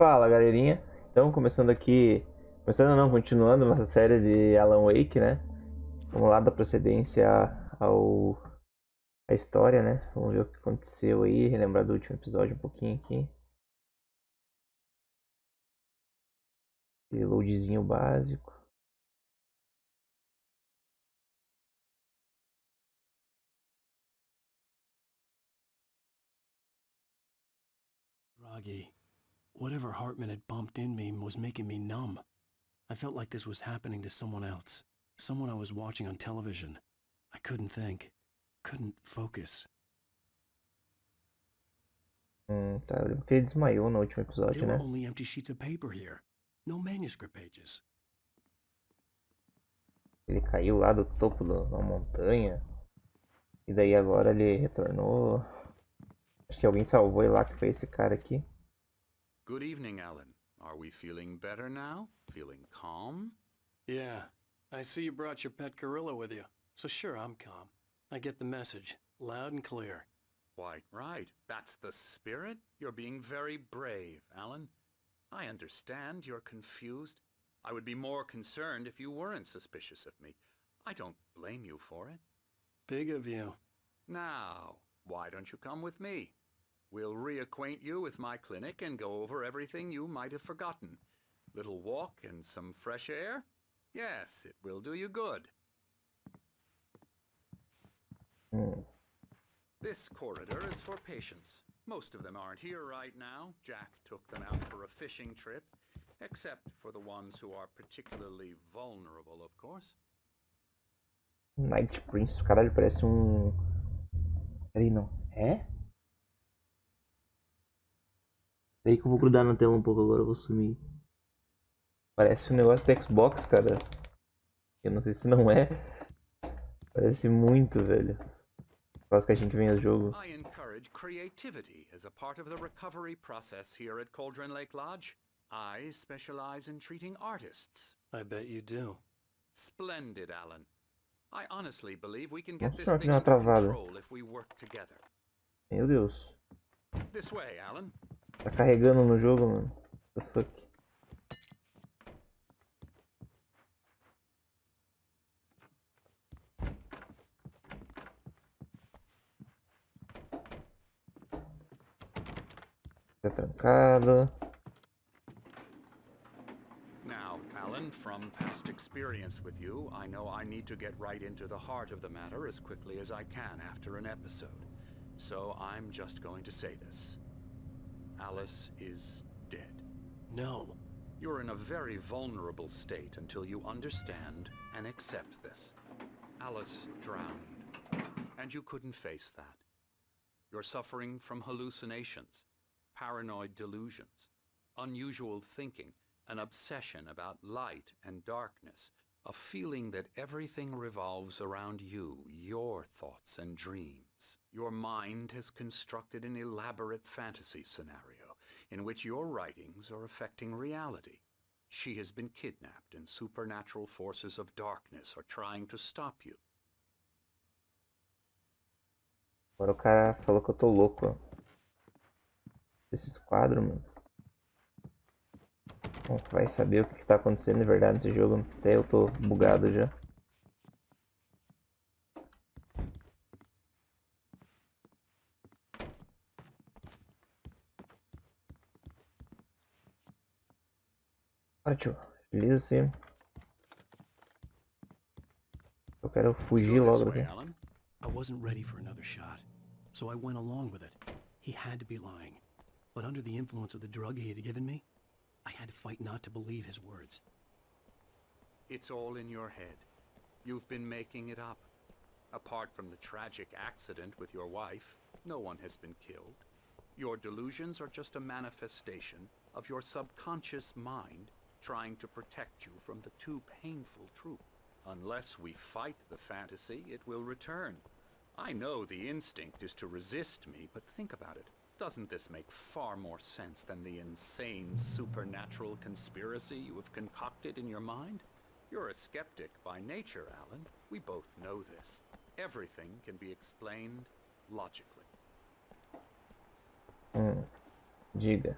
Fala, galerinha. Então, começando aqui, começando não, continuando nossa série de Alan Wake, né? Vamos lá dar procedência ao à história, né? Vamos ver o que aconteceu aí, relembrar do último episódio um pouquinho aqui. Loadzinho básico. Groggy. Whatever Hartman had bumped in me was making me numb. I felt like this was happening to someone else. Someone I was watching on television. I couldn't think. Couldn't focus. Tá, eu lembro que ele desmaiou no último There episódio, were né? only empty sheets of paper here. No manuscript pages. Ele caiu lá do topo da montanha. E daí agora ele retornou. Acho que alguém salvou ele lá, que foi esse cara aqui. Good evening, Alan. Are we feeling better now? Feeling calm? Yeah. I see you brought your pet gorilla with you. So sure, I'm calm. I get the message. Loud and clear. Why, right. That's the spirit. You're being very brave, Alan. I understand you're confused. I would be more concerned if you weren't suspicious of me. I don't blame you for it. Big of you. Now, why don't you come with me? We'll reacquaint you with my clinic and go over everything you might have forgotten. Little walk and some fresh air? Yes, it will do you good. This corridor is for patients. Most of them aren't here right now. Jack took them out for a fishing trip, except for the ones who are particularly vulnerable, of course. Night Prince, caralho, parece um. Peraí, não. É? Peraí que eu vou grudar na tela um pouco agora, eu vou sumir. Parece um negócio do Xbox, cara. Eu não sei se não é. Parece muito, velho. Quase que a gente vem ao jogo. I encourage creativity as a part of the recovery process here at Cauldron Lake Lodge. I specialize in treating artists. I bet you do. Splendid, Alan. I honestly believe we can get Nossa this senhora, que thing deu uma under travada. control if we work together. Meu Deus. This way, Alan. Tá carregando no jogo, mano. What the fuck? Tá trancado. Now, Alan, from past experience with you, I know I need to get right into the heart of the matter as quickly as I can after an episode. So I'm just going to say this. Alice is dead. No. You're in a very vulnerable state until you understand and accept this. Alice drowned, and you couldn't face that. You're suffering from hallucinations, paranoid delusions, unusual thinking, an obsession about light and darkness, a feeling that everything revolves around you, your thoughts and dreams. Your mind has constructed an elaborate fantasy scenario in which your writings are affecting reality. She has been kidnapped and supernatural forces of darkness are trying to stop you. Agora o cara falou que eu tô louco, ó. Esses quadros, mano. Bom, vai saber o que tá acontecendo de verdade nesse jogo. Até eu tô bugado já. Partiu. Beleza, sim. Eu quero fugir Go this logo way, daqui. Alan. I wasn't ready for another shot, so I went along with it. He had to be lying. But under the influence of the drug he had given me, I had to fight not to believe his words. It's all in your head. You've been making it up. Apart from the tragic accident with your wife, no one has been killed. Your delusions are just a manifestation of your subconscious mind trying to protect you from the too painful truth. Unless we fight the fantasy, it will return. I know the instinct is to resist me, but think about it. Doesn't this make far more sense than the insane supernatural conspiracy you have concocted in your mind? You're a skeptic by nature, Alan. We both know this. Everything can be explained logically. Diga.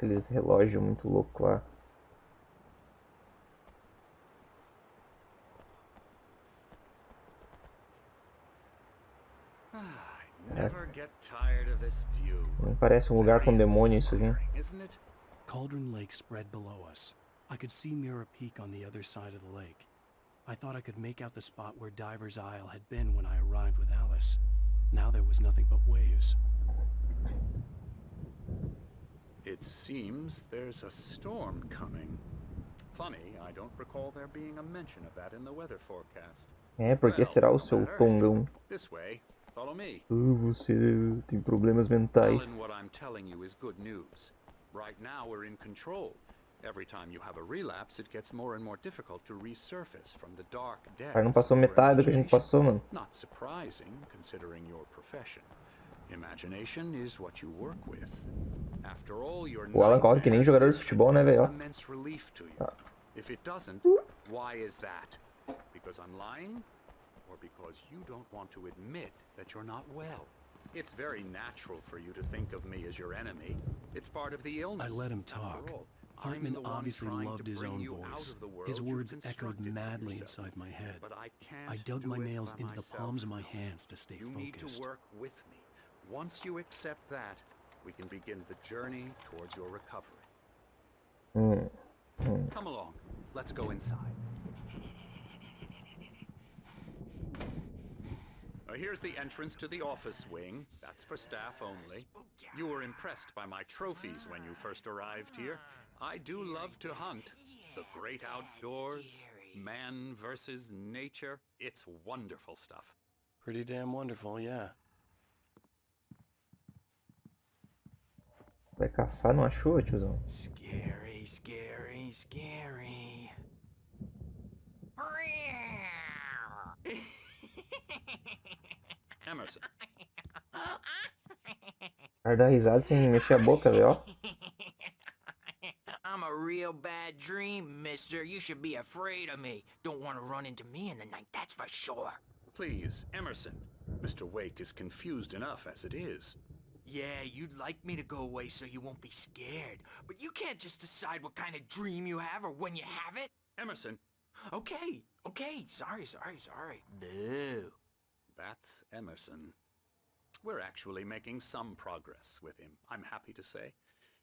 aqueles relógios muito loucos lá. Never get tired of this view. Não parece um lugar com demônio isso aqui. Isn't it? Cauldron Lake spread below us. I could see Mirror Peak on the other side of the lake. I thought I could make out the spot where Diver's Isle had been when I arrived with Alice. Now there was nothing but waves. It seems there's a storm coming. Funny, I don't recall there being a mention of that in the weather forecast. É, porque será o seu tongão? This way. Follow me. Você tem problemas mentais. Alan, what I'm telling you is good news. Right now we're in control. Every time you have a relapse, it gets more and more difficult to resurface from the dark depths. Aí não passou metade do que a gente passou, mano. Not surprising, considering your profession. Imagination is what you work with. After all, your O Alan corre que nem jogador de futebol, né, velho? immense relief to you. Ah. If it doesn't, why is that? Because I'm lying? Or because you don't want to admit that you're not well? It's very natural for you to think of me as your enemy. It's part of the illness. I let him talk. Hartman obviously loved his own voice. His words echoed madly inside my head. I dug my nails into the palms of my hands to stay You need to focused. work with me. Once you accept that, we can begin the journey towards your recovery. Come along. Let's go inside. Here's the entrance to the office wing. That's for staff only. You were impressed by my trophies when you first arrived here. I do love to hunt. The great outdoors, man versus nature. It's wonderful stuff. Pretty damn wonderful, yeah. Vai caçar numa chuva, tiozão? Scary, scary, scary. Emerson, Cara, dá risada sem mexer a boca, velho, ó. I'm a real bad dream, mister. You should be afraid of me. Don't want to run into me in the night, that's for sure. please, Emerson. Mr. Wake is confused enough as it is. Yeah, you'd like me to go away so you won't be scared. But you can't just decide what kind of dream you have or when you have it. Emerson, Okay. Sorry. Boo. that's Emerson. We're actually making some progress with him, I'm happy to say.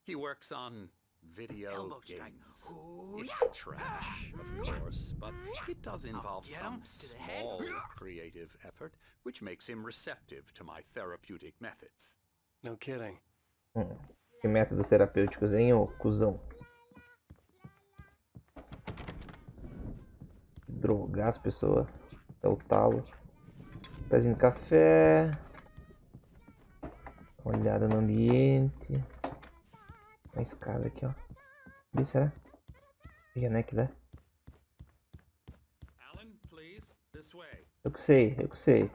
He works on video Elbow strike. games. Ooh, It's trash, of course, but it does involve get some him to the head. small creative effort, which makes him receptive to my therapeutic methods. No kidding. Que métodos terapêuticos, hein, ô cuzão? Drogar as pessoas. É o talo. Pezinho de café. Olhada no ambiente. Uma escada aqui, ó. E será? E não é que dá? Alan, please, this way. Eu que sei.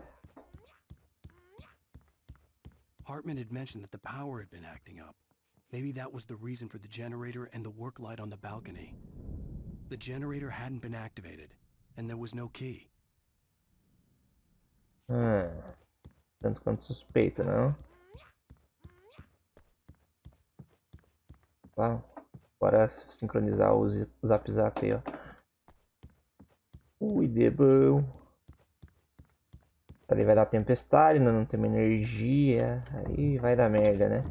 Hartman had mentioned that the power had been acting up. Maybe that was the reason for the generator and the work light on the balcony. The generator hadn't been activated, and there was no key. Tanto quanto suspeito, não? Tá. Bora sincronizar o zap aí, ó. Ui, de bom. Ali vai dar tempestade, não tem energia. Aí vai dar merda, né?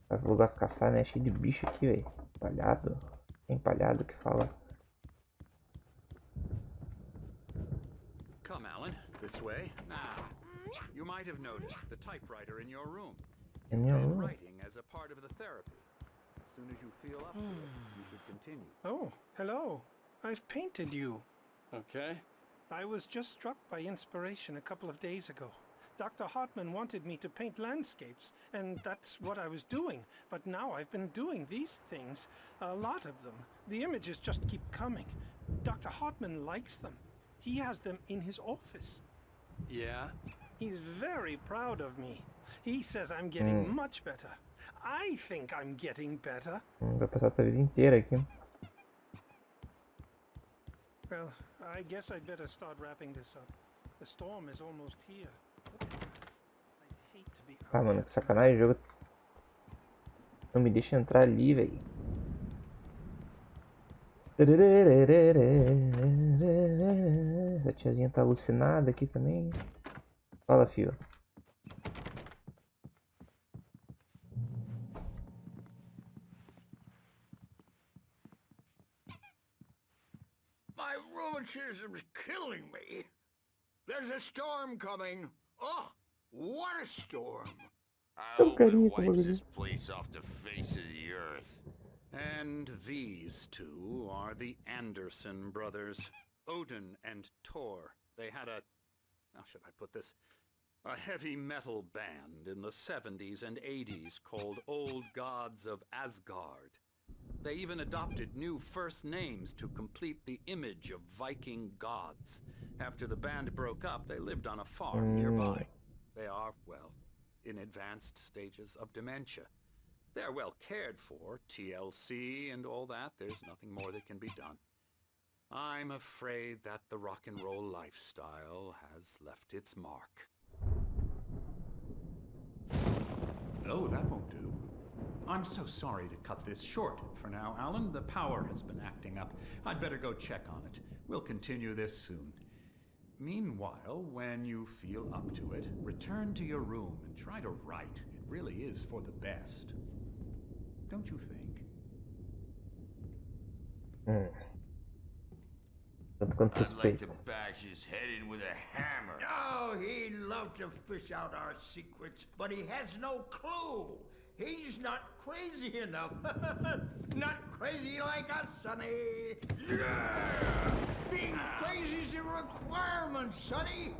Eu gosto de caçar, né? Cheio de bicho aqui, velho. Empalhado. Empalhado que fala. Come, Alan, this way. Now, you might have noticed the typewriter in your room. In your Been room? writing as a part of the therapy. As soon as you feel up to it, you should continue. Oh, hello. I've painted you. Okay. I was just struck by inspiration a couple of days ago. Dr. Hartman wanted me to paint landscapes, and that's what I was doing. But now I've been doing these things, a lot of them. The images just keep coming. Dr. Hartman likes them. He has them in his office. Yeah? He's very proud of me. He says I'm getting much better. I think I'm getting better. Vai passar a vida inteira aqui. Well, I guess I'd better start wrapping this up. The storm is almost here. Look at that. I'd hate to be out Ah, mano, there que sacanagem. O jogo não me deixa entrar ali, velho. Essa tiazinha tá alucinada aqui também. Fala, fio. My rheumatism's killing me. There's a storm coming. Oh, what a storm. I Tão hope it carinho esse wipes bagulho. this place off the face of the earth. And these two are the Anderson brothers, Odin and Thor. They had a, how should I put this? A heavy metal band in the 70s and 80s called Old Gods of Asgard. They even adopted new first names to complete the image of Viking gods. After the band broke up, they lived on a farm nearby. They are, well, in advanced stages of dementia. They're well cared for, TLC and all that. There's nothing more that can be done. I'm afraid that the rock and roll lifestyle has left its mark. Oh, that won't do. I'm so sorry to cut this short for now, Alan. The power has been acting up. I'd better go check on it. We'll continue this soon. Meanwhile, when you feel up to it, return to your room and try to write. It really is for the best. Don't you think? Tanto quanto I'd like suspeito. to bash his head in with a hammer. Oh, he'd love to fish out our secrets, but he has no clue. He's not crazy enough. Not crazy like us, Sonny. Yeah! Being crazy's a requirement, Sonny.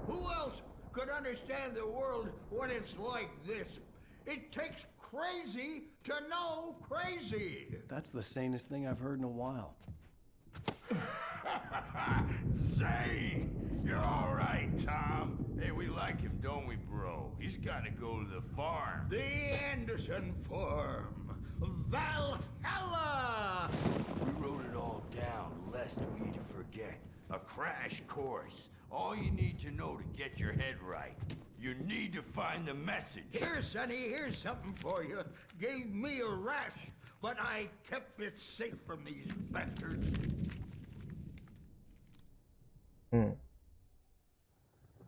Who else could understand the world when it's like this? It takes crazy to know crazy. That's the sanest thing I've heard in a while. Say, you're all right, Tom. Hey, we like him, don't we, bro? He's got to go to the farm. The Anderson Farm. Valhalla! We wrote it all down, lest we forget. A crash course. All you need to know to get your head right. You need to find the message. Here, Sonny, here's something for you. Gave me a rash, but I kept it safe from these bastards.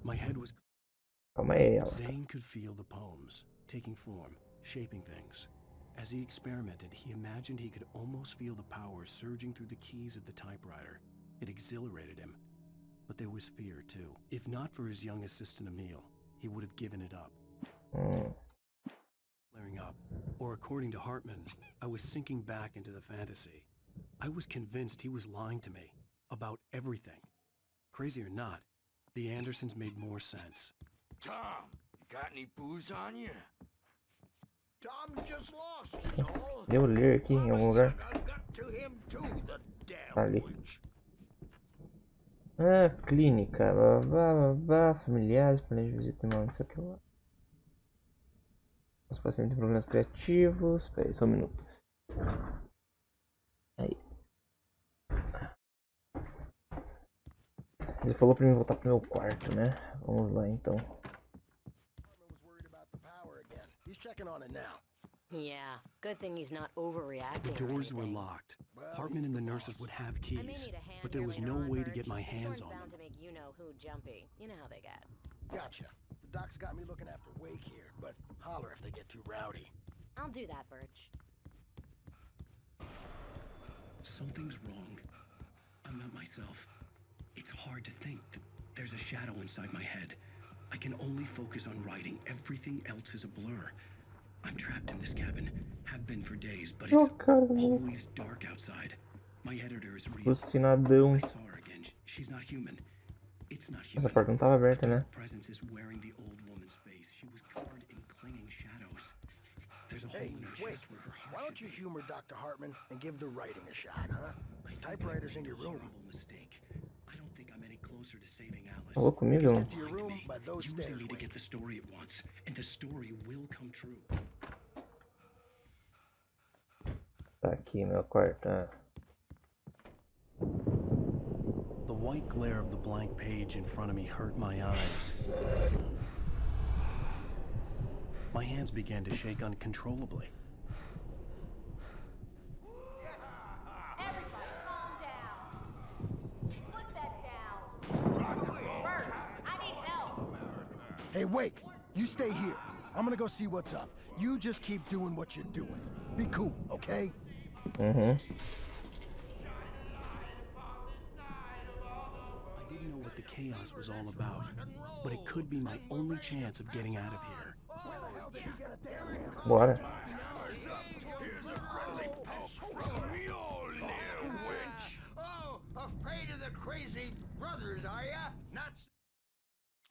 My head was... Calma aí, ela. Zane could feel the poems, taking form, shaping things. As he experimented, he imagined he could almost feel the power surging through the keys of the typewriter. It exhilarated him. But there was fear, too. If not for his young assistant Emil, he would have given it up. Flaring up. Or according to Hartman, I was sinking back into the fantasy. I was convinced he was lying to me. About everything. Crazy or not, the Andersons made more sense. Tom, you got any booze on you? Tom just lost his all. Devo ler aqui em algum lugar. I got to him too, the damn Ali. witch. Ah, clínica. Blá, blá, blá, blá, familiares, planejo de visita irmão, não sei o que lá. Os pacientes têm problemas criativos. Espera aí, só um minuto. Aí. Ele falou pra mim voltar pro meu quarto, né? Vamos lá então. Was worried about the power again. He's checking on it now. Yeah, good thing he's not overreacting. The or doors were anything. locked. Well, Hartman he's and the the nurses boss. would have I may keys, need a hand but there here was later no on, way to Birch. get my This hands one's on bound them. to make you-know-who jumpy. You know how they get. Gotcha. The doc's got me looking after Wake here, but holler if they get too rowdy. I'll do that, Birch. Something's wrong. I'm not myself. It's hard to think that there's a shadow inside my head. I can only focus on writing. Everything else is a blur. I'm trapped in this cabin. Have been for days, but it's Oh, caramba. always dark outside. My editor is real. Alucinadão. I saw her again. She's not human. It's not human. Essa porta não tava aberta, né? Her presence is wearing the old woman's face. She was covered in clinging shadows. There's a hole Hey, in her Wake, chest where her heart why don't should you be. humor Dr. Hartman and give the writing a shot, huh? I think Typewriter's I in made your a room. horrible mistake. I don't think I'm any closer to saving Alice. Falou comigo? Get to your room by those Using stairs, me to Wake. get the story it wants, and the story will come true. Tá aqui meu quarto. Ah. The white glare of the blank page in front of me hurt my eyes. My hands began to shake uncontrollably. Everybody, calm down. Put that down. Bert, I need help. Hey, Wake, you stay here. I'm gonna go see what's up. You just keep doing what you're doing. Be cool, okay? I didn't know what the chaos was all about, but it could be my only chance of getting out of here. Bora. Oh, afraid of the crazy brothers, are ya? Not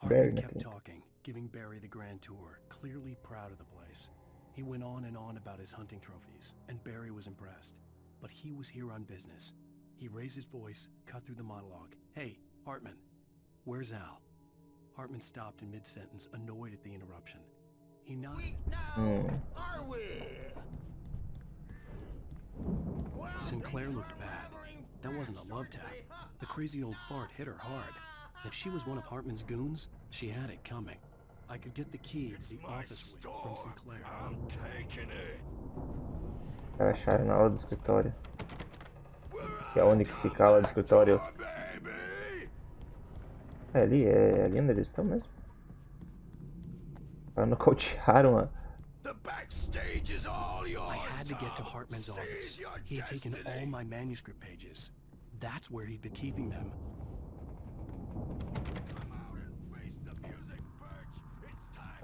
Hartman kept talking, giving Barry the grand tour, clearly proud of the place. He went on and on about his hunting trophies, and Barry was impressed. But he was here on business. He raised his voice, cut through the monologue. Hey, Hartman, where's Al? Hartman stopped in mid-sentence, annoyed at the interruption. He nodded. are we? Sinclair looked bad. That wasn't a love tap. The crazy old fart hit her hard. If she was one of Hartman's goons, she had it coming. I could get the key to the office suite from Sinclair. I'm taking it. Cara, chave na aula do escritório. Que é onde que fica a aula do escritório. É ali onde eles estão mesmo. Para nocautearam a... I had to get to Hartman's office. He had taken all my manuscript pages. That's where he'd been keeping them.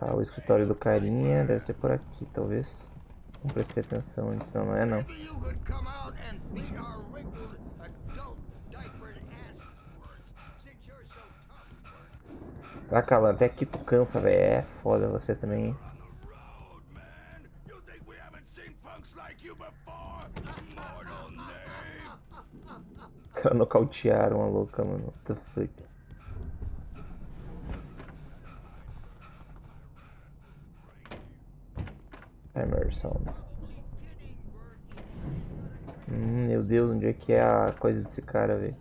Ah, o escritório do carinha deve ser por aqui, talvez. Não prestei atenção antes, não é não. Caraca, Alan, até aqui tu cansa, velho. É foda você também, hein? Os caras nocautearam a louca, mano. What the fuck? Emerson. Meu Deus, onde é que é a coisa desse cara, velho?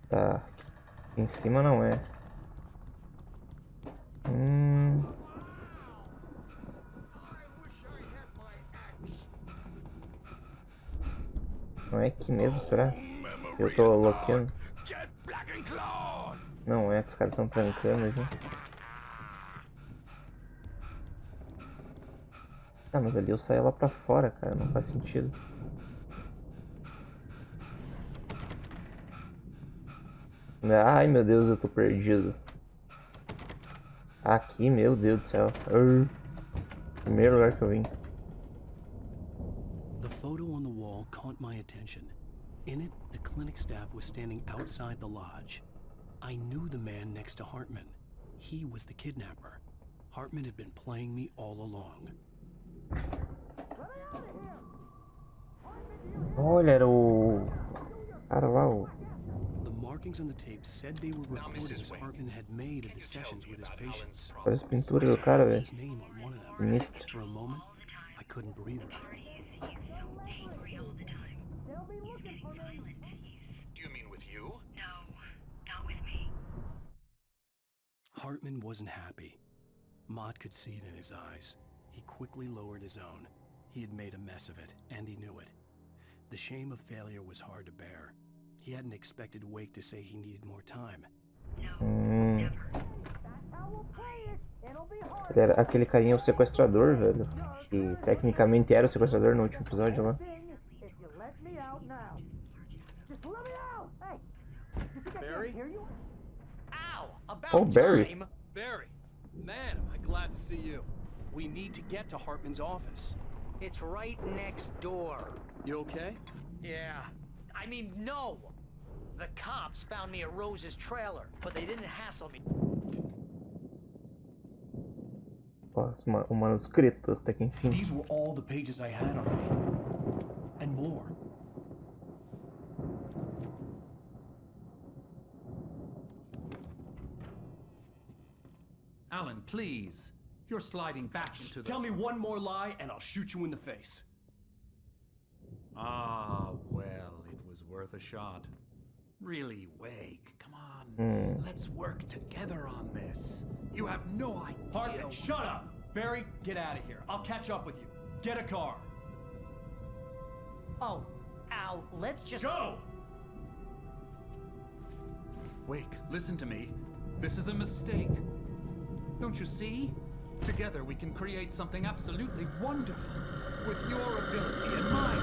Tá. Aqui em cima não é. Não é aqui mesmo, será? Eu tô bloqueando. Não é, que os caras estão trancando aqui. Ah, mas ali eu saio lá pra fora, cara. Não faz sentido. Ai, meu Deus, eu tô perdido. Aqui, meu Deus do céu. Primeiro lugar que eu vim. The photo on the wall caught my attention. In it, the clinic staff was standing outside the lodge. I knew the man next to Hartman. He was the kidnapper. Hartman had been playing me all along. Olha, era o... cara lá, o... The markings on the tape said they were recordings Hartman had made of the sessions with his patients. Parece pintura do cara, velho. His name on one of them. Sinistro. For a moment, I couldn't breathe right. Do you mean with you? No, not with me. Hartman wasn't happy. Mott could see it in his eyes. He quickly lowered his own. He had made a mess of it, and he knew it. The shame of failure was hard to bear. He hadn't expected Wake to say he needed more time. Era aquele carinha o sequestrador, velho. Que tecnicamente era o sequestrador no último episódio lá. Barry? Ow! About Oh, Barry. time! Barry! Man, am I glad to see you. We need to get to Hartman's office. It's right next door. You okay? Yeah. I mean, no! The cops found me at Rose's trailer, but they didn't hassle me. O manuscrito, até que enfim. These were all the pages I had on me. And more. Alan, please. You're sliding back into the... Tell me one more lie and I'll shoot you in the face. Ah, well, it was worth a shot. Really, Wake, come on. Let's work together on this. You have no idea... Hartman, shut up! Barry, get out of here. I'll catch up with you. Get a car. Oh, Al, let's just... Go! Wake, listen to me. This is a mistake. Don't you see? Together we can create something absolutely wonderful. With your ability and mine.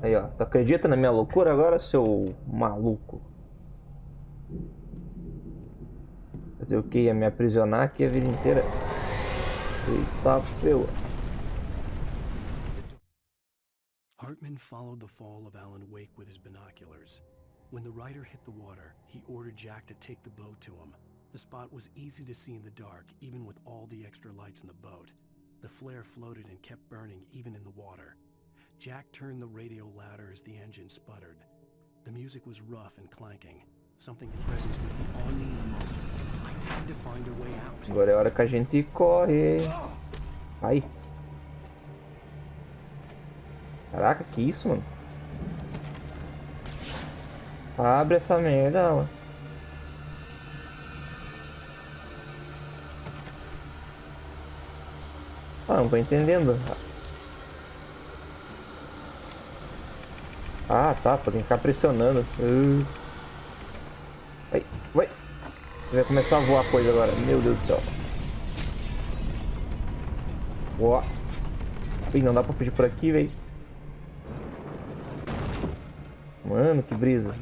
Aí, ó. Tu acredita na minha loucura agora, seu maluco? Fazer o que? Ia me aprisionar aqui a vida inteira? Eita, pela. Hartman followed the fall of Alan Wake with his binoculars. When the rider hit the water, he ordered Jack to take the boat to him. The spot was easy to see in the dark, even with all the extra lights in the boat. The flare floated and kept burning even in the water. Jack turned the radio louder as the engine sputtered. The music was rough and clanking. Something the presence would be on me in a moment. I had to find a way out. Agora é hora que a gente corre. Ai. Caraca, que isso, mano? Abre essa merda, ó. Ah, não tô entendendo. Ah, tá, tem que ficar pressionando. Vai, vai. Vai começar a voar coisa agora. Meu Deus do céu. Ó. Ih, não dá pra fugir por aqui, velho. Mano, que brisa.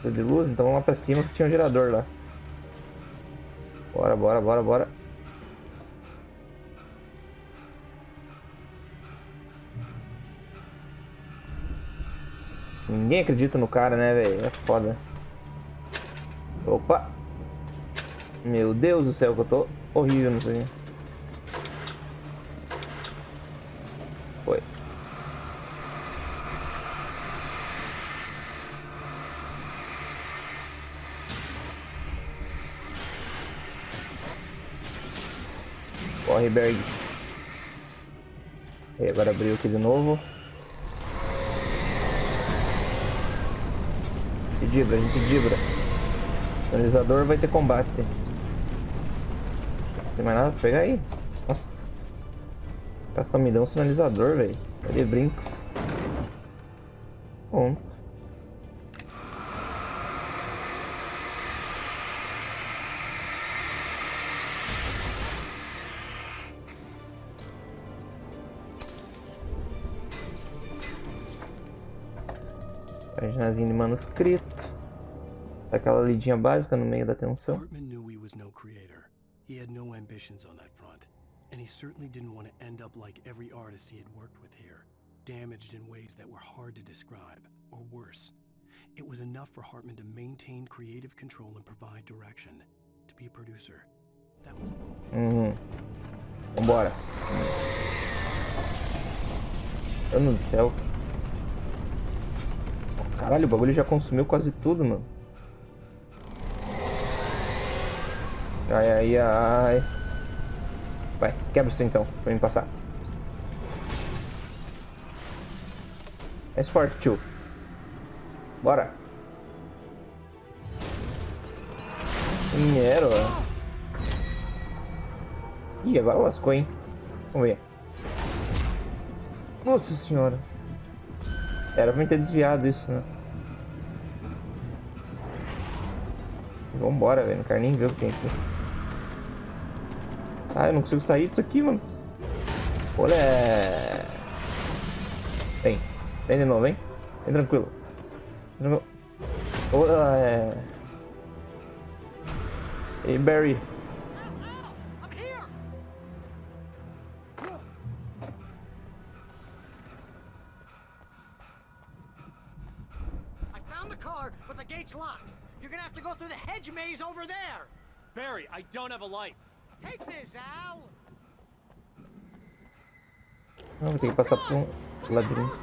Precisa de luz? Então vamos lá pra cima que tinha um gerador lá. Bora, bora, bora, bora. Ninguém acredita no cara, né, velho? É foda. Opa! Meu Deus do céu, que eu tô horrível nisso aí. Foi. Corre, Berg. E agora abriu aqui de novo. A gente dibra. O analisador vai ter combate. Não tem mais nada pra pegar aí. Nossa. O cara só me deu um sinalizador, velho. Cadê brincos? Bom. Paginazinha de manuscrito. Aquela lidinha básica no meio da tensão. Hartman knew he was no creator. He had no ambitions on that front. And he certainly didn't want to end up like every artist he had worked with here, damaged in ways that were hard to describe, or worse. It was enough for Hartman to maintain creative control and provide direction, to be a producer. That was... Vambora. Mano do céu. Caralho, o bagulho já consumiu quase tudo, mano. Ai, ai, ai. Vai, quebra isso então, pra mim passar. Mais forte, tio. Bora. Dinheiro. Ih, agora lascou, hein. Vamos ver. Nossa senhora. Era pra mim ter desviado isso, né? Vambora, velho. Não quero nem ver o que tem aqui. Ah, eu não consigo sair disso aqui, mano. Olé. Vem. Vem de novo, vem. Vem tranquilo. Olé. Ei, Barry. I found the car, but the gate's locked. You're gonna have to go through the hedge maze over there. Barry, I don't have a light. Take this, Al. Não, vou ter que passar por um labirinto.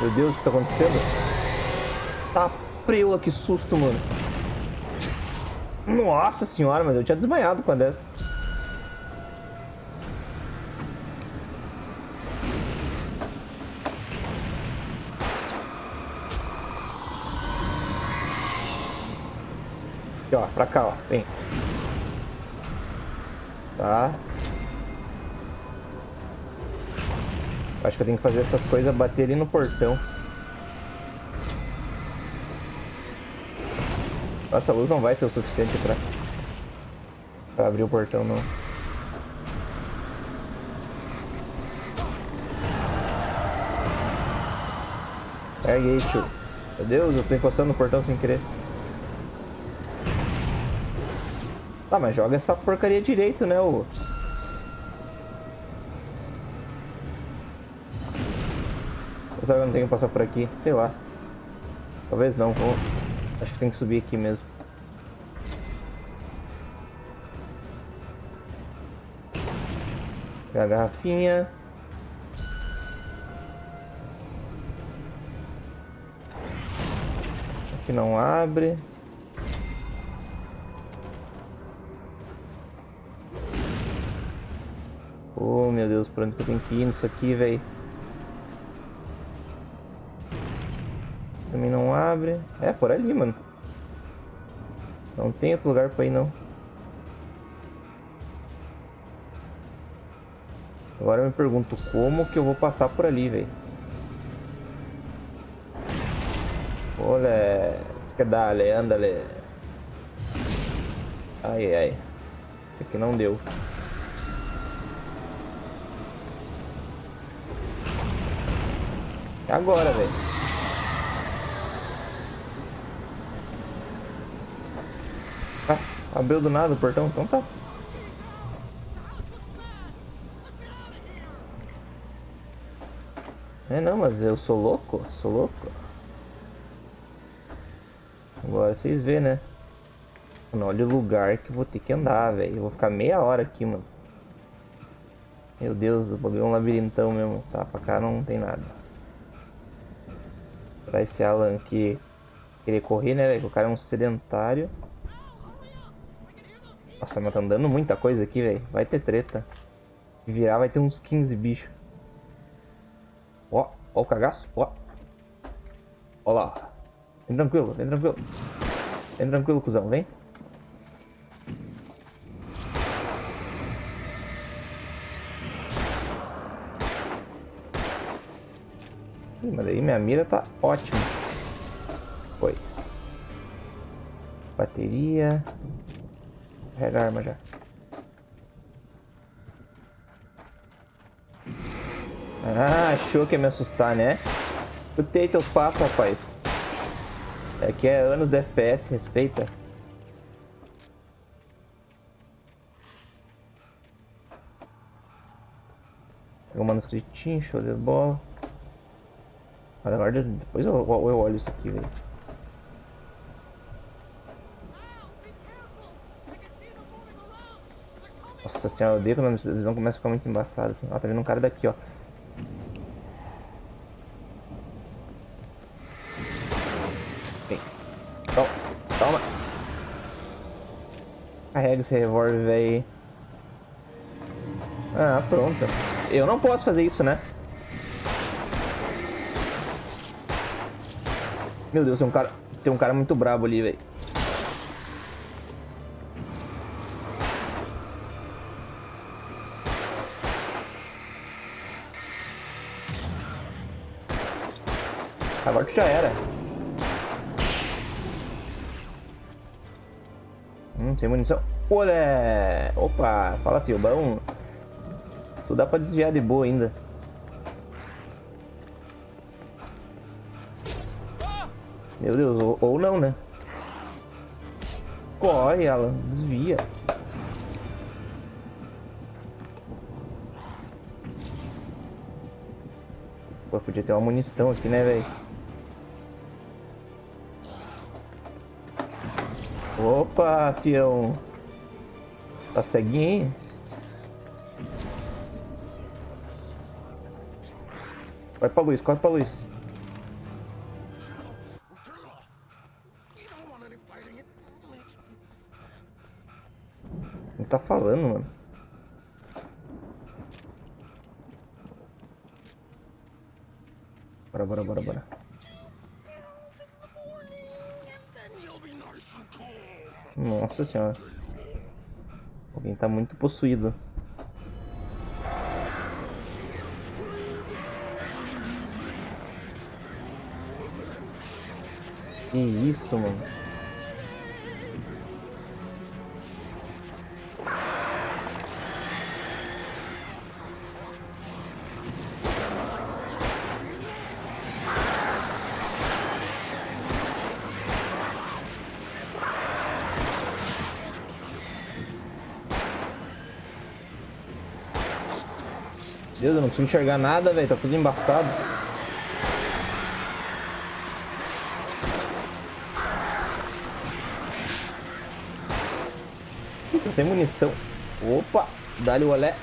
Meu Deus, o que tá acontecendo? Tá preula, que susto, mano. Nossa senhora, mas eu tinha desmaiado com a dessa. Aqui, ó, pra cá, ó, vem. Tá. Acho que eu tenho que fazer essas coisas, bater ali no portão. Nossa, a luz não vai ser o suficiente pra abrir o portão, não. Pegue aí, tio. Meu Deus, eu tô encostando no portão sem querer. Tá, mas joga essa porcaria direito, né, ô? Ou será que eu não tenho que passar por aqui? Sei lá. Talvez não, vou... Acho que tem que subir aqui mesmo. Pegar a garrafinha. Aqui não abre. Oh, meu Deus, por onde que eu tenho que ir nisso aqui, velho? Também não abre. É, por ali, mano. Não tem outro lugar pra ir, não. Agora eu me pergunto como que eu vou passar por ali, velho. Olha, isso que dale, andale. Ai, ai. Isso aqui não deu. É agora, velho. Ah, abriu do nada o portão, então tá. É, não, mas eu sou louco? Sou louco? Agora vocês vê, né? Mano, olha o lugar que eu vou ter que andar, velho. Eu vou ficar meia hora aqui, mano. Meu Deus, eu vou ver um labirintão mesmo. Tá, pra cá não tem nada. Pra esse Alan aqui querer correr, né, velho? O cara é um sedentário. Nossa, mas tá andando muita coisa aqui, velho. Vai ter treta. Se virar vai ter uns 15 bichos. Ó, ó o cagaço, ó. Ó lá. Vem tranquilo, vem tranquilo. Vem tranquilo, cuzão, vem. Ih, mas aí minha mira tá ótima. Foi. Bateria. Carrega a arma já. Ah, achou que ia me assustar, né? Escutei teus passos, rapaz. Aqui é anos de FPS, respeita. Pega um manuscritinho, show de bola. Agora depois eu olho isso aqui, velho. Nossa senhora, eu odeio quando a visão começa a ficar muito embaçada assim. Ó, tá vendo um cara daqui, ó. Vem. Toma, toma. Carrega esse revólver, velho. Ah, pronto. Eu não posso fazer isso, né? Meu Deus, tem um cara muito brabo ali, velho. Agora tu já era. Sem munição. Olé! Opa, fala, fio, bom. Tu dá pra desviar de boa ainda. Meu Deus, ou não, né? Corre, Alan, desvia. Pô, podia ter uma munição aqui, né, velho? Opa, fião. Tá ceguinho, hein? Vai pra luz, corre pra luz. Não tá falando, mano. Bora. Nossa senhora. Alguém tá muito possuído. Que isso, mano. Deus, eu não consigo enxergar nada, velho. Tá tudo embaçado. Tô sem munição. Opa, dá-lhe o olé.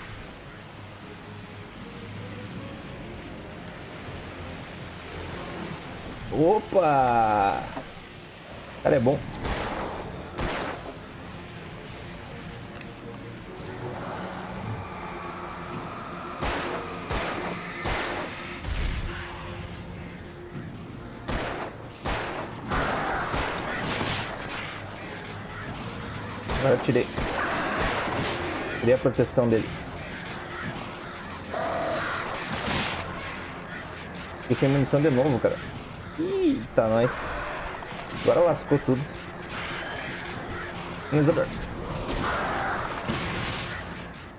Opa! O cara é bom. Agora eu tirei a proteção dele. Fiquei sem munição de novo, cara. Eita, nós. Agora lascou tudo. Finalizador.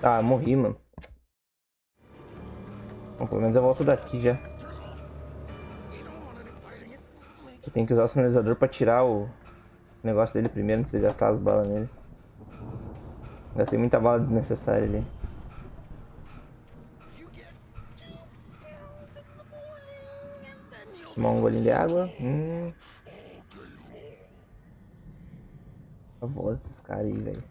Ah, morri, mano. Bom, pelo menos eu volto daqui já. Eu tenho que usar o sinalizador pra tirar o negócio dele primeiro, antes de gastar as balas nele. Gastei muita bala desnecessária ali. Tomar um golinho de água. A voz desses caras aí, velho.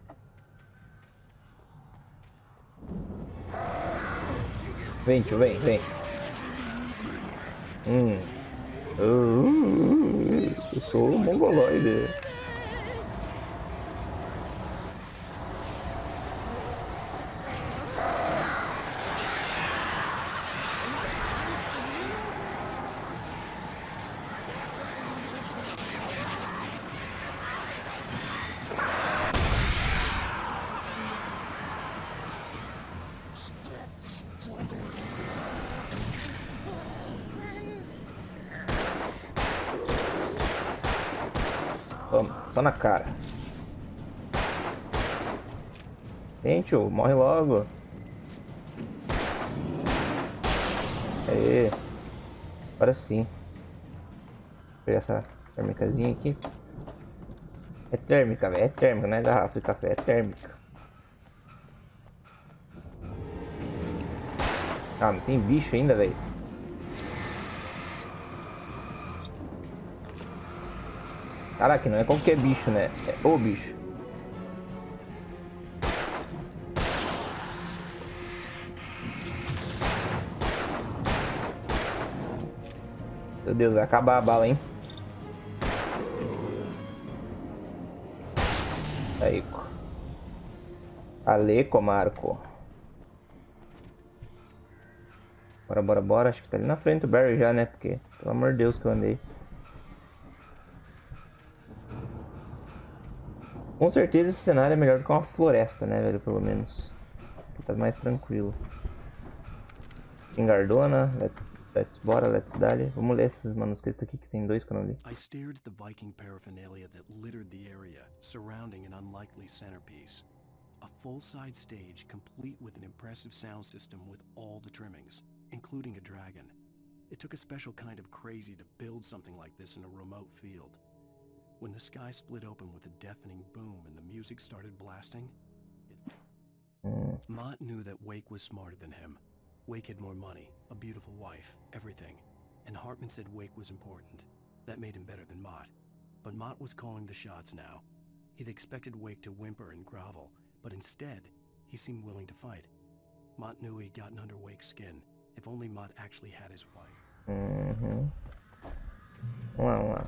Vem, tio, vem. Eu sou um mongoloide. Vamos, só na cara. Vem, tio, morre logo. Aê. Agora sim. Vou pegar essa térmicazinha aqui. É térmica, velho. É térmica, não é garrafa de café, é térmica. Ah, não tem bicho ainda, velho. Caraca, não é qualquer bicho, né? É o bicho. Meu Deus, vai acabar a bala, hein? Aí, Aleco, Marco. Bora. Acho que tá ali na frente do Barry já, né? Porque, pelo amor de Deus, que eu andei. Com certeza esse cenário é melhor do que uma floresta, né, velho? Pelo menos. Aqui tá mais tranquilo. Engardona, let's dali. Vamos ler esses manuscritos aqui que tem dois que eu não li. I stared at the Viking paraphernalia that littered the area, surrounding an unlikely centerpiece. A full-side stage complete with an impressive sound system with all the trimmings, including a dragon. It took a special kind of crazy to build something like this in a remote field. When the sky split open with a deafening boom and the music started blasting, Mott knew that Wake was smarter than him. Wake had more money, a beautiful wife, everything. And Hartman said Wake was important. That made him better than Mott. But Mott was calling the shots now. He'd expected Wake to whimper and grovel, but instead, he seemed willing to fight. Mott knew he'd gotten under Wake's skin. If only Mott actually had his wife. Uhum. Vamos lá.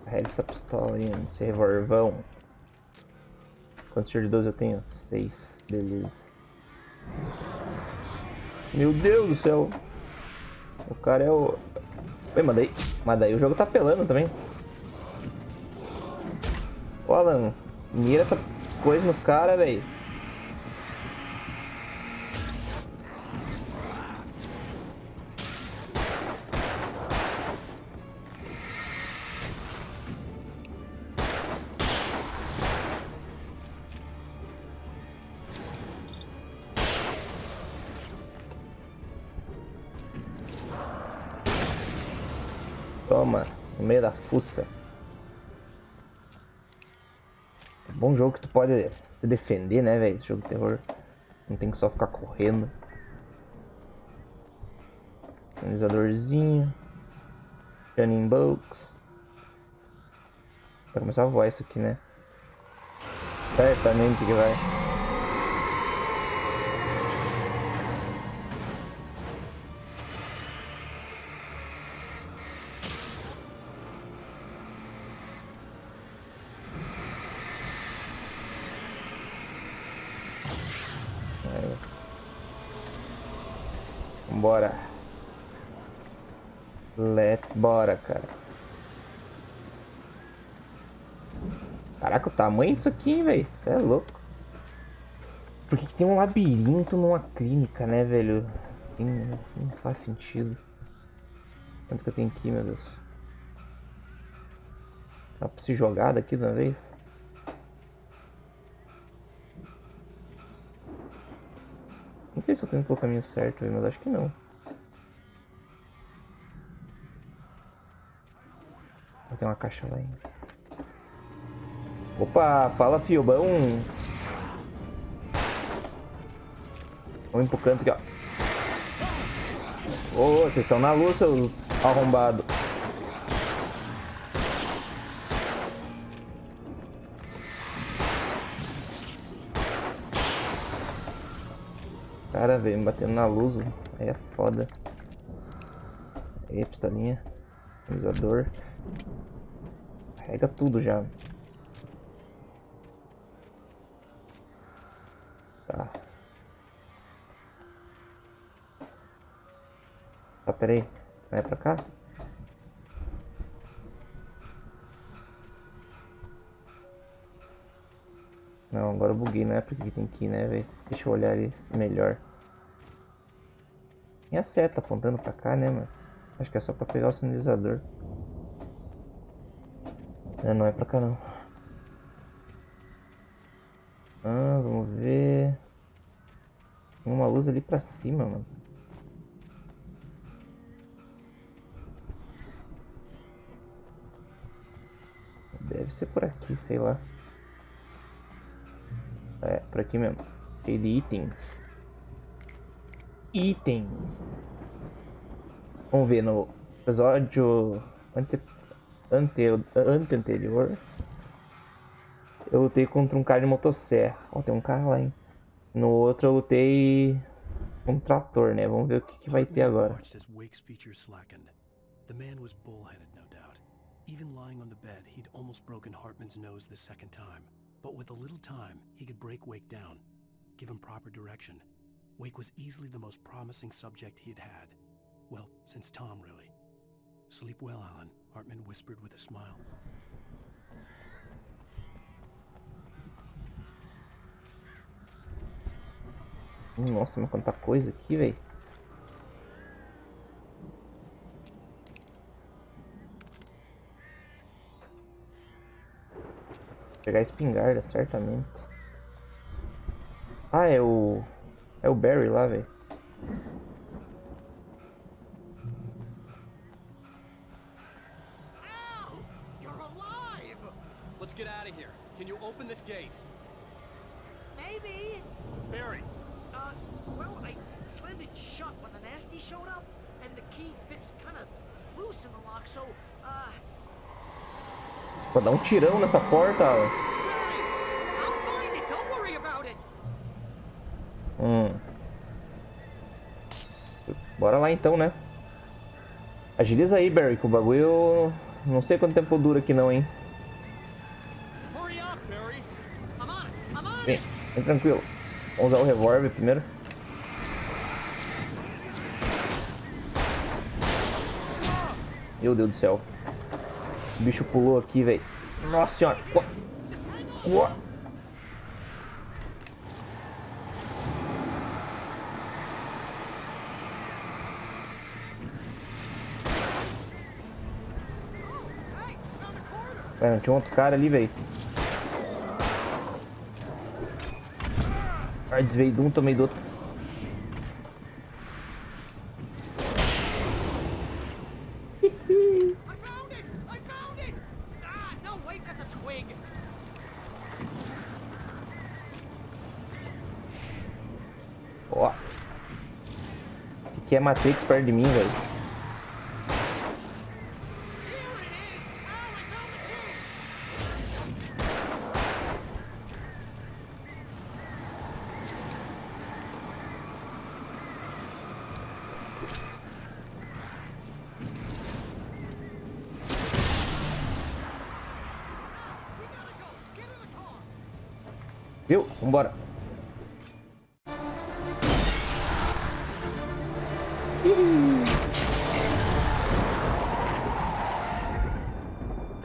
Carrega essa pistola aí, esse revolvão. Quantos tiro de 12 eu tenho? 6. Beleza. Meu Deus do céu. O cara é o... Ui, mas daí o jogo tá apelando também. Ô, Alan, mira essa coisa nos caras, velho. Toma, no meio da fuça. Bom jogo que tu pode se defender, né, velho? Esse jogo de terror. Não tem que só ficar correndo. Sinalizadorzinho. Running box. Vai começar a voar isso aqui, né? Certamente que vai. Bora. Let's bora, cara. Caraca, o tamanho disso aqui, velho. Isso é louco. Por que tem um labirinto numa clínica, né, velho? Não faz sentido. Quanto que eu tenho aqui, meu Deus? Dá pra se jogar daqui de uma vez? Não sei se eu tô indo pelo caminho certo, mas acho que não. Tem uma caixa lá ainda. Opa, fala, fio, bom. Vamos ir pro canto aqui, ó. Ô, vocês estão na luz, seus arrombados. Cara, veio me batendo na luz, aí é foda. Aí, pistolinha. Avisador. Carrega tudo já. Tá. Tá, peraí. Vai pra cá? Não, agora eu buguei, não é porque tem que ir, né, velho? Deixa eu olhar isso melhor. Tem a seta apontando pra cá, né, mas... Acho que é só pra pegar o sinalizador. Não é pra cá, não. Ah, vamos ver... Tem uma luz ali pra cima, mano. Deve ser por aqui, sei lá. É, por aqui mesmo. Cheio de itens. Itens. Vamos ver no episódio anterior. Eu lutei contra um cara de motosserra. Ó, tem um cara lá, hein. No outro eu lutei com um trator, né? Vamos ver o que vai ter agora. The man was bullheaded, no doubt. Even lying on the bed, he'd almost broken Hartman's nose the second time. But with a little time, he could break Wake down, give him proper direction. Wake was easily the most promising subject he had had. Well, since Tom, really. Sleep well, Alan, Hartman whispered with a smile. Nossa, mas quanta coisa aqui, velho. Pegar a espingarda, certamente. Ah, é o Barry lá, velho. You're alive! Let's get out of here. Can you open this gate? Maybe. Barry! Well, I slammed it shut when the nasty showed up, and the key fits kind of loose in the lock, so, Vou dar um tirão nessa porta, Alan. I'll find it. Don't worry about it. Bora lá então, né? Agiliza aí, Barry, que o bagulho... Não sei quanto tempo dura aqui não, hein? Hurry up, Barry. I'm on it. I'm on Vem, it. vem tranquilo. Vamos usar o revólver primeiro. Meu Deus do céu. O bicho pulou aqui, velho. Nossa senhora. Uó. Não tinha um outro cara ali, velho. Ai, desviei de um, tomei do outro. I found it. I found it. Ah, no, wait, that's a twig. Ó. Aqui é Matrix perto de mim, velho. Viu? Vambora.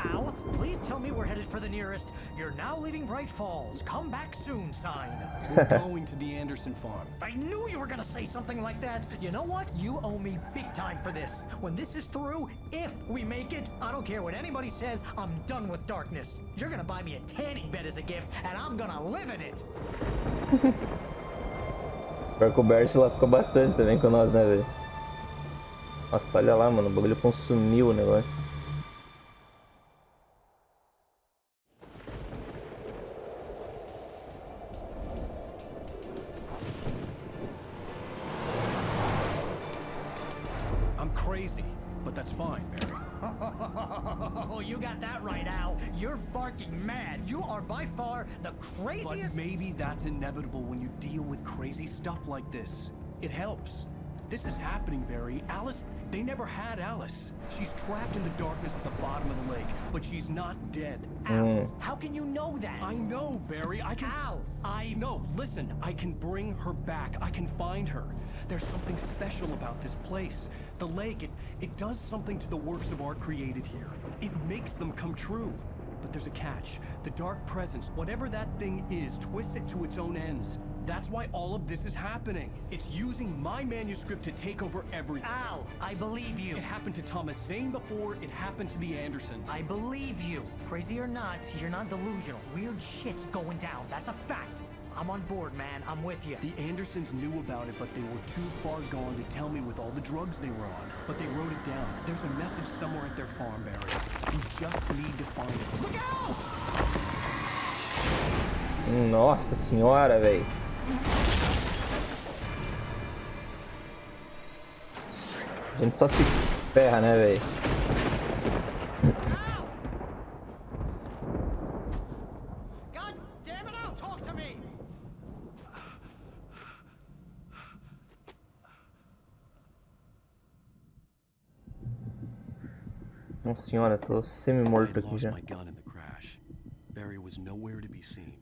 Al, please tell me we're headed for the nearest "You're now leaving Bright Falls. Come back soon" sign. We're going to the Anderson farm. I knew you were gonna say something like that. You know what? You owe me big time for this. When this is through, if we make it, I don't care what anybody says, I'm done with darkness. You're gonna buy me a tanning bed as a gift, and I'm gonna live in it. Pior que o Barry se lascou bastante também com nós, né, velho? Nossa, olha lá, mano. O bagulho consumiu o negócio. I'm crazy, but that's fine, Barry. Oh, you got that right, Al. You're barking mad. You are by far the craziest. But maybe that's inevitable when you deal with crazy stuff like this. It helps. This is happening, Barry. Alice, they never had Alice. She's trapped in the darkness at the bottom of the lake, but she's not dead. Al, how can you know that? I know, Barry. I can... Al, No, listen. I can bring her back. I can find her. There's something special about this place. The lake, it does something to the works of art created here. It makes them come true. But there's a catch. The dark presence, whatever that thing is, twists it to its own ends. That's why all of this is happening. It's using my manuscript to take over everything. Al, I believe you. It happened to Thomas Zane before, it happened to the Andersons. I believe you. Crazy or not, you're not delusional. Weird shit's going down. That's a fact. I'm on board, man. I'm with you. The Andersons knew about it, but they were too far gone to tell me with all the drugs they were on. But they wrote it down. There's a message somewhere at their farm, Barry. You just need to find it. Look out! Nossa senhora, velho. A gente só se ferra, né, velho? God damn it, Al, talk to me. Nossa senhora, tô semi-morto aqui lost já. my gun in the crash. Barry was nowhere to be seen.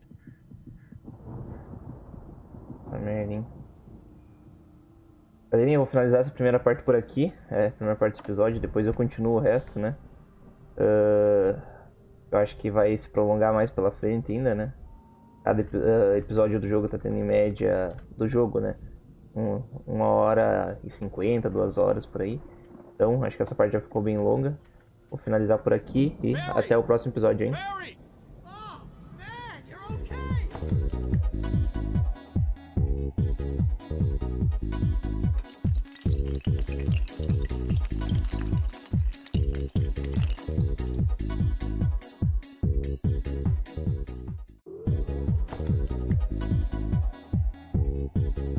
Tá merda, hein? Galerinha, eu vou finalizar essa primeira parte por aqui. A primeira parte desse episódio. Depois eu continuo o resto, né? Eu acho que vai se prolongar mais pela frente ainda, né? Cada episódio do jogo tá tendo em média do jogo, né? 1h50, 2 horas por aí. Então, acho que essa parte já ficou bem longa. Vou finalizar por aqui e até o próximo episódio, hein? Barry! Oh, man, you're okay.